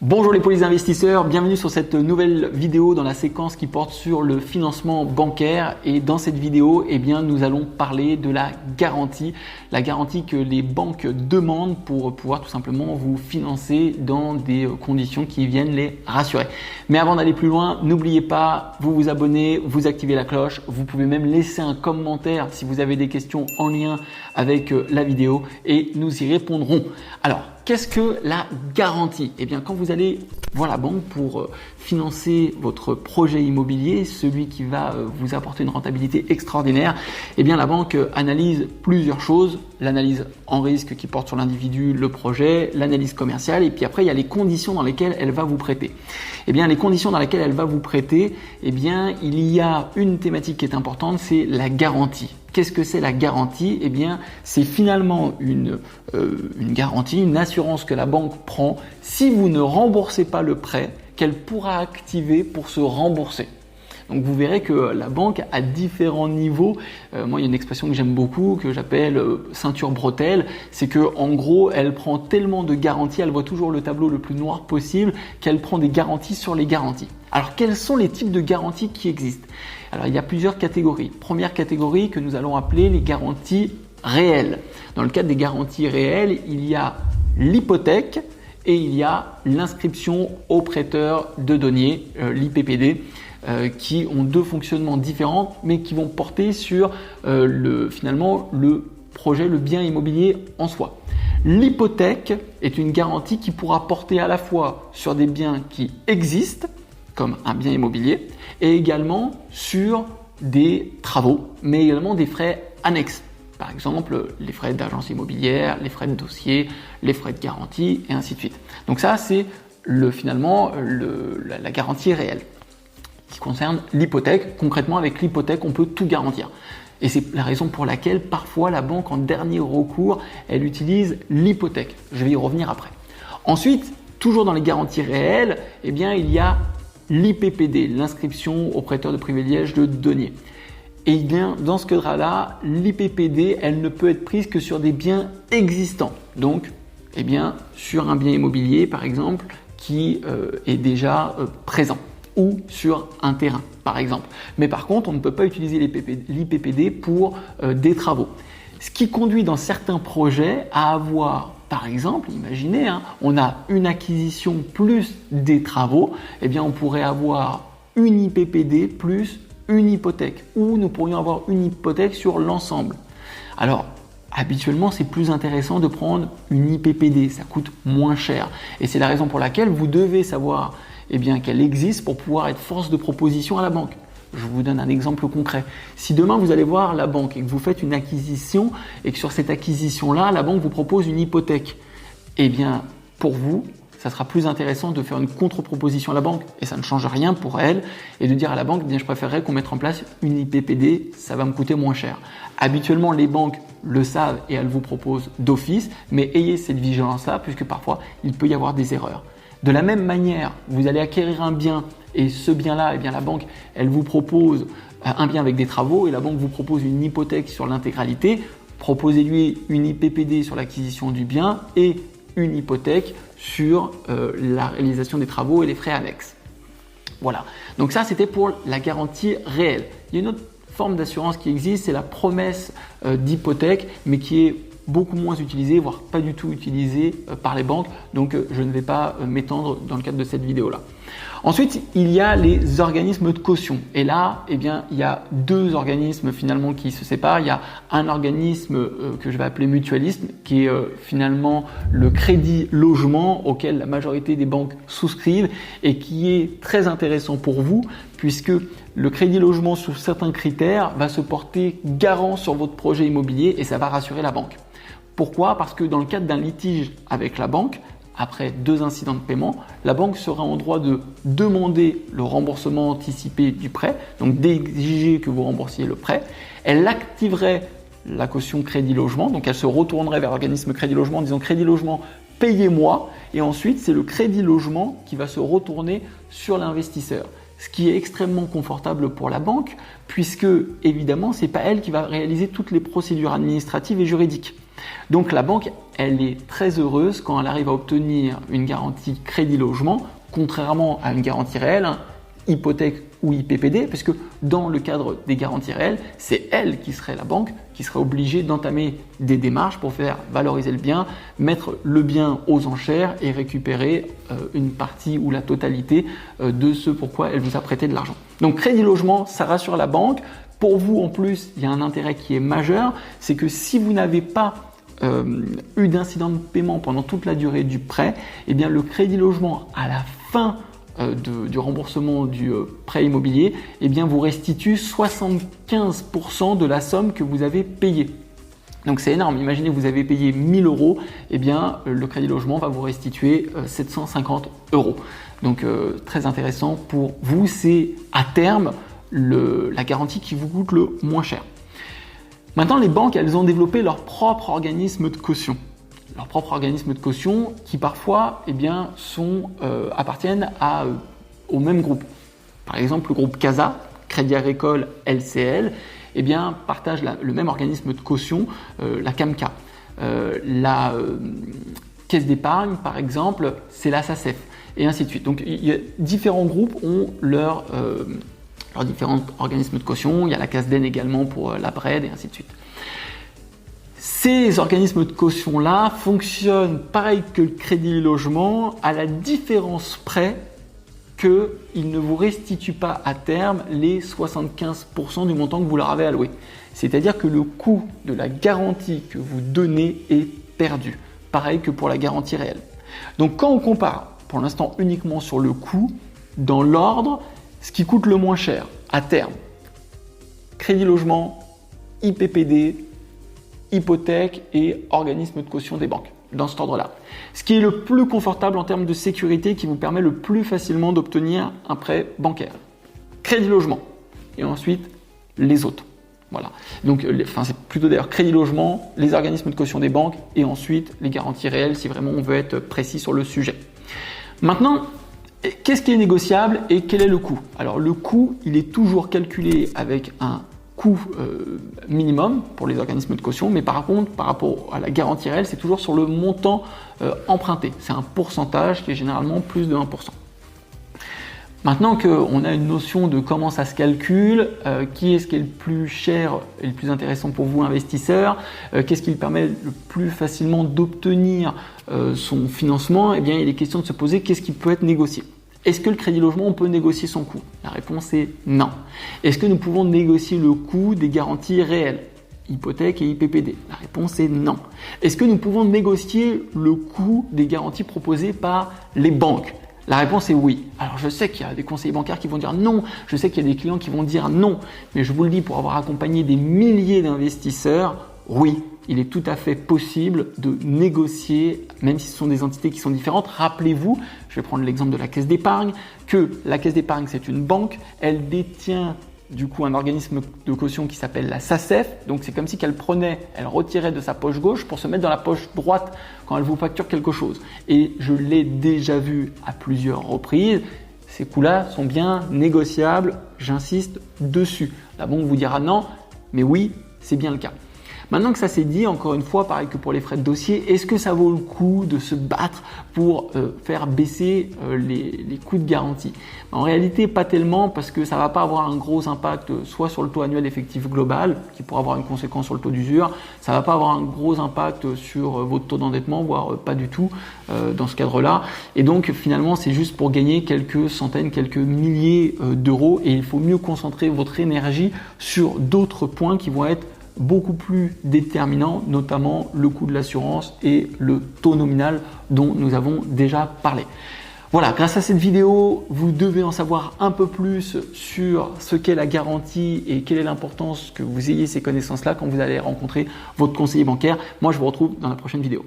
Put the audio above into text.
Bonjour les polis-investisseurs, bienvenue sur cette nouvelle vidéo dans la séquence qui porte sur le financement bancaire. Et dans cette vidéo, nous allons parler de la garantie que les banques demandent pour pouvoir tout simplement vous financer dans des conditions qui viennent les rassurer. Mais avant d'aller plus loin, n'oubliez pas, vous abonnez, vous activez la cloche, vous pouvez même laisser un commentaire si vous avez des questions en lien avec la vidéo et nous y répondrons. Alors, qu'est-ce que la garantie? Quand vous allez voir la banque pour financer votre projet immobilier, celui qui va vous apporter une rentabilité extraordinaire, la banque analyse plusieurs choses. L'analyse en risque qui porte sur l'individu, le projet, l'analyse commerciale et puis après il y a les conditions dans lesquelles elle va vous prêter. Les conditions dans lesquelles elle va vous prêter, il y a une thématique qui est importante, c'est la garantie. Qu'est-ce que c'est la garantie? C'est finalement une garantie, une assurance que la banque prend si vous ne remboursez pas le prêt, qu'elle pourra activer pour se rembourser. Donc vous verrez que la banque a différents niveaux. Moi, il y a une expression que j'aime beaucoup, que j'appelle ceinture bretelle. C'est que en gros, elle prend tellement de garanties, elle voit toujours le tableau le plus noir possible, qu'elle prend des garanties sur les garanties. Alors, quels sont les types de garanties qui existent? Alors, il y a plusieurs catégories. Première catégorie que nous allons appeler les garanties réelles. Dans le cadre des garanties réelles, il y a l'hypothèque et il y a l'inscription au prêteur de deniers, l'IPPD. Qui ont deux fonctionnements différents mais qui vont porter sur finalement le projet, le bien immobilier en soi. L'hypothèque est une garantie qui pourra porter à la fois sur des biens qui existent, comme un bien immobilier, et également sur des travaux, mais également des frais annexes. Par exemple, les frais d'agence immobilière, les frais de dossier, les frais de garantie, et ainsi de suite. Donc ça, c'est la garantie réelle qui concerne l'hypothèque. Concrètement, avec l'hypothèque, on peut tout garantir. Et c'est la raison pour laquelle, parfois, la banque, en dernier recours, elle utilise l'hypothèque. Je vais y revenir après. Ensuite, toujours dans les garanties réelles, il y a l'IPPD, l'inscription au prêteur de privilège de deniers. Et dans ce cadre-là, l'IPPD, elle ne peut être prise que sur des biens existants. Donc, sur un bien immobilier, par exemple, qui est déjà présent, ou sur un terrain, par exemple. Mais par contre, on ne peut pas utiliser l'IPPD pour des travaux. Ce qui conduit dans certains projets à avoir, par exemple, imaginez, on a une acquisition plus des travaux, on pourrait avoir une IPPD plus une hypothèque, ou nous pourrions avoir une hypothèque sur l'ensemble. Alors, habituellement, c'est plus intéressant de prendre une IPPD, ça coûte moins cher. Et c'est la raison pour laquelle vous devez savoir qu'elle existe pour pouvoir être force de proposition à la banque. Je vous donne un exemple concret. Si demain vous allez voir la banque et que vous faites une acquisition et que sur cette acquisition-là, la banque vous propose une hypothèque, pour vous, ça sera plus intéressant de faire une contre-proposition à la banque et ça ne change rien pour elle et de dire à la banque, je préférerais qu'on mette en place une IPPD, ça va me coûter moins cher. Habituellement, les banques le savent et elles vous proposent d'office, mais ayez cette vigilance-là puisque parfois, il peut y avoir des erreurs. De la même manière, vous allez acquérir un bien et ce bien-là, la banque, elle vous propose un bien avec des travaux et la banque vous propose une hypothèque sur l'intégralité. Proposez-lui une IPPD sur l'acquisition du bien et une hypothèque sur la réalisation des travaux et les frais annexes. Voilà. Donc ça, c'était pour la garantie réelle. Il y a une autre forme d'assurance qui existe, c'est la promesse d'hypothèque, mais qui est beaucoup moins utilisé, voire pas du tout utilisé par les banques. Donc, je ne vais pas m'étendre dans le cadre de cette vidéo-là. Ensuite, il y a les organismes de caution. Et là, il y a deux organismes finalement qui se séparent. Il y a un organisme que je vais appeler mutualisme, qui est finalement le crédit logement auquel la majorité des banques souscrivent et qui est très intéressant pour vous puisque le crédit logement sous certains critères va se porter garant sur votre projet immobilier et ça va rassurer la banque. Pourquoi? Parce que dans le cadre d'un litige avec la banque, après 2 incidents de paiement, la banque sera en droit de demander le remboursement anticipé du prêt, donc d'exiger que vous remboursiez le prêt. Elle activerait la caution crédit logement, donc elle se retournerait vers l'organisme crédit logement en disant crédit logement, payez-moi. Et ensuite, c'est le crédit logement qui va se retourner sur l'investisseur. Ce qui est extrêmement confortable pour la banque puisque évidemment, ce n'est pas elle qui va réaliser toutes les procédures administratives et juridiques. Donc la banque, elle est très heureuse quand elle arrive à obtenir une garantie crédit logement, contrairement à une garantie réelle, hypothèque ou IPPD, parce que dans le cadre des garanties réelles, c'est elle qui serait la banque, qui serait obligée d'entamer des démarches pour faire valoriser le bien, mettre le bien aux enchères et récupérer une partie ou la totalité de ce pourquoi elle vous a prêté de l'argent. Donc crédit logement, ça rassure la banque. Pour vous, en plus, il y a un intérêt qui est majeur, c'est que si vous n'avez pas eu d'incident de paiement pendant toute la durée du prêt, eh bien le crédit logement à la fin du remboursement du prêt immobilier, eh bien vous restitue 75% de la somme que vous avez payée. Donc c'est énorme. Imaginez que vous avez payé 1000 €, eh bien le crédit logement va vous restituer 750 €. Donc très intéressant pour vous. C'est à terme la garantie qui vous coûte le moins cher. Maintenant, les banques, elles ont développé leur propre organisme de caution. Leur propre organisme de caution qui parfois eh bien, appartiennent au même groupe. Par exemple, le groupe CASA, Crédit Agricole LCL, eh bien, partage le même organisme de caution, la CAMCA. La Caisse d'épargne, par exemple, c'est la SACEF, et ainsi de suite. Donc, différents groupes ont leurs différents organismes de caution. Il y a la CASDEN également pour la BRED, et ainsi de suite. Ces organismes de caution-là fonctionnent pareil que le crédit logement, à la différence près qu'ils ne vous restituent pas à terme les 75% du montant que vous leur avez alloué. C'est-à-dire que le coût de la garantie que vous donnez est perdu. Pareil que pour la garantie réelle. Donc quand on compare, pour l'instant uniquement sur le coût, dans l'ordre, ce qui coûte le moins cher à terme, crédit logement, IPPD, hypothèque et organisme de caution des banques, dans cet ordre-là. Ce qui est le plus confortable en termes de sécurité, qui vous permet le plus facilement d'obtenir un prêt bancaire. Crédit logement et ensuite les autres. Voilà. Donc, c'est plutôt d'ailleurs crédit logement, les organismes de caution des banques et ensuite les garanties réelles si vraiment on veut être précis sur le sujet. Maintenant, qu'est-ce qui est négociable et quel est le coût? Alors le coût, il est toujours calculé avec un coût minimum pour les organismes de caution, mais par contre, par rapport à la garantie réelle, c'est toujours sur le montant emprunté. C'est un pourcentage qui est généralement plus de 1%. Maintenant qu'on a une notion de comment ça se calcule, qui est-ce qui est le plus cher et le plus intéressant pour vous, investisseurs, qu'est-ce qui lui permet le plus facilement d'obtenir son financement, eh bien, il est question de se poser qu'est-ce qui peut être négocié. Est-ce que le crédit logement, on peut négocier son coût? La réponse est non. Est-ce que nous pouvons négocier le coût des garanties réelles, hypothèque et IPPD? La réponse est non. Est-ce que nous pouvons négocier le coût des garanties proposées par les banques? La réponse est oui. Alors je sais qu'il y a des conseillers bancaires qui vont dire non, je sais qu'il y a des clients qui vont dire non, mais je vous le dis, pour avoir accompagné des milliers d'investisseurs, oui, il est tout à fait possible de négocier, même si ce sont des entités qui sont différentes. Rappelez-vous, je vais prendre l'exemple de la Caisse d'épargne, que la Caisse d'épargne, c'est une banque, elle détient du coup un organisme de caution qui s'appelle la SACEF, donc c'est comme si elle retirait de sa poche gauche pour se mettre dans la poche droite quand elle vous facture quelque chose. Et je l'ai déjà vu à plusieurs reprises, ces coûts-là sont bien négociables, j'insiste dessus. La banque vous dira non, mais oui, c'est bien le cas. Maintenant que ça s'est dit, encore une fois, pareil que pour les frais de dossier, est-ce que ça vaut le coup de se battre pour faire baisser les coûts de garantie? En réalité, pas tellement, parce que ça ne va pas avoir un gros impact soit sur le taux annuel effectif global, qui pourra avoir une conséquence sur le taux d'usure, ça ne va pas avoir un gros impact sur votre taux d'endettement, voire pas du tout dans ce cadre-là. Et donc finalement, c'est juste pour gagner quelques centaines, quelques milliers d'euros, et il faut mieux concentrer votre énergie sur d'autres points qui vont être beaucoup plus déterminant, notamment le coût de l'assurance et le taux nominal dont nous avons déjà parlé. Voilà, grâce à cette vidéo, vous devez en savoir un peu plus sur ce qu'est la garantie et quelle est l'importance que vous ayez ces connaissances-là quand vous allez rencontrer votre conseiller bancaire. Moi, je vous retrouve dans la prochaine vidéo.